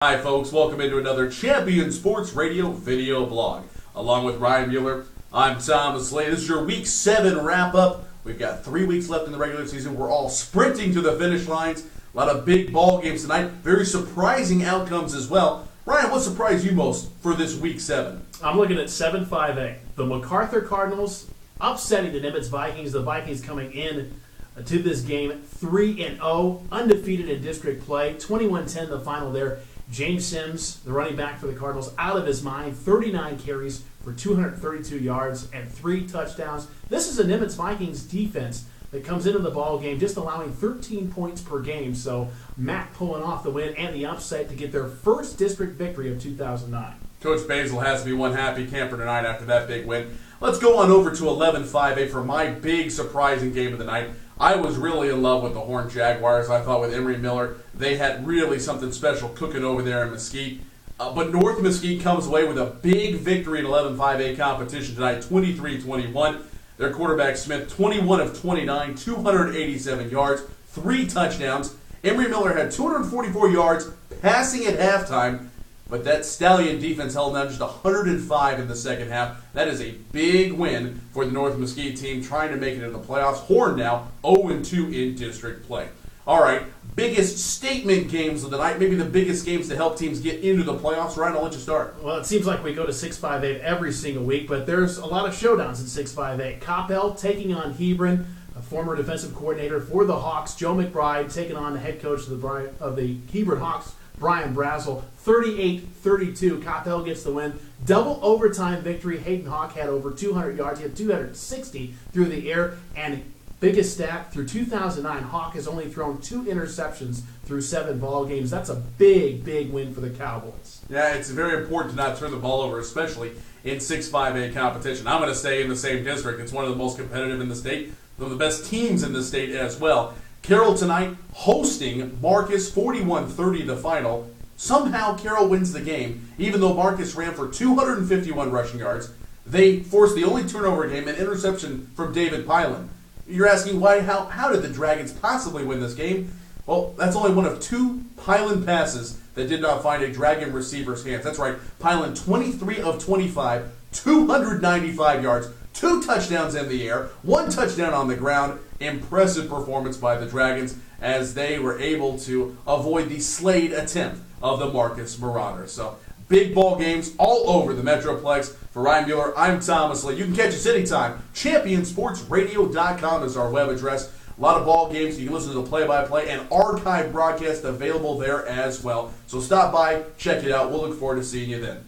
Hi folks, welcome into another Champion Sports Radio video blog. Along with Ryan Mueller, I'm Thomas Lee. This is your Week 7 wrap-up. We've got 3 weeks left in the regular season. We're all sprinting to the finish lines. A lot of big ball games tonight. Very surprising outcomes as well. Ryan, what surprised you most for this Week 7? I'm looking at 7-5-8. The MacArthur Cardinals upsetting the Nimitz Vikings. The Vikings coming in to this game 3-0, undefeated in district play. 21-10 the final there. James Sims, the running back for the Cardinals, out of his mind. 39 carries for 232 yards and 3 touchdowns. This is a Nimitz Vikings defense that comes into the ball game just allowing 13 points per game. So Mac pulling off the win and the upset to get their first district victory of 2009. Coach Basil has to be one happy camper tonight after that big win. Let's go on over to 11-5-8 for my big surprising game of the night. I was really in love with the Horned Jaguars. I thought with Emery Miller, they had really something special cooking over there in Mesquite. But North Mesquite comes away with a big victory in 11-5-8 competition tonight, 23-21. Their quarterback Smith, 21 of 29, 287 yards, 3 touchdowns. Emery Miller had 244 yards passing at halftime. But that Stallion defense held down just 105 in the second half. That is a big win for the North Mesquite team trying to make it into the playoffs. Horn now 0-2 in district play. All right, biggest statement games of the night, maybe the biggest games to help teams get into the playoffs. Ryan, I'll let you start. Well, it seems like we go to 6-5-8 every single week, but there's a lot of showdowns in 6-5-8. Coppell taking on Hebron, a former defensive coordinator for the Hawks. Joe McBride taking on the head coach of the Hebron Hawks, Brian Brazel. 38-32, Coppell gets the win. Double overtime victory. Hayden Hawk had over 200 yards. He had 260 through the air. And biggest stat, through 2009, Hawk has only thrown 2 interceptions through 7 ball games. That's a big, big win for the Cowboys. Yeah, it's very important to not turn the ball over, especially in 6-5-8 competition. I'm going to stay in the same district. It's one of the most competitive in the state, one of the best teams in the state as well. Carroll tonight hosting Marcus, 41-30 the final. Somehow Carroll wins the game, even though Marcus ran for 251 rushing yards. They forced the only turnover game, an interception from David Pylan. You're asking why? How did the Dragons possibly win this game? Well, that's only one of 2 Pylan passes that did not find a Dragon receiver's hands. That's right, Pylan 23 of 25, 295 yards, 2 touchdowns in the air, 1 touchdown on the ground. Impressive performance by the Dragons as they were able to avoid the Slade attempt of the Marcus Marauders. So, big ball games all over the Metroplex. For Ryan Mueller, I'm Thomas Lee. You can catch us anytime. ChampionSportsRadio.com is our web address. A lot of ball games. You can listen to the play-by-play and archive broadcast available there as well. So stop by, check it out. We'll look forward to seeing you then.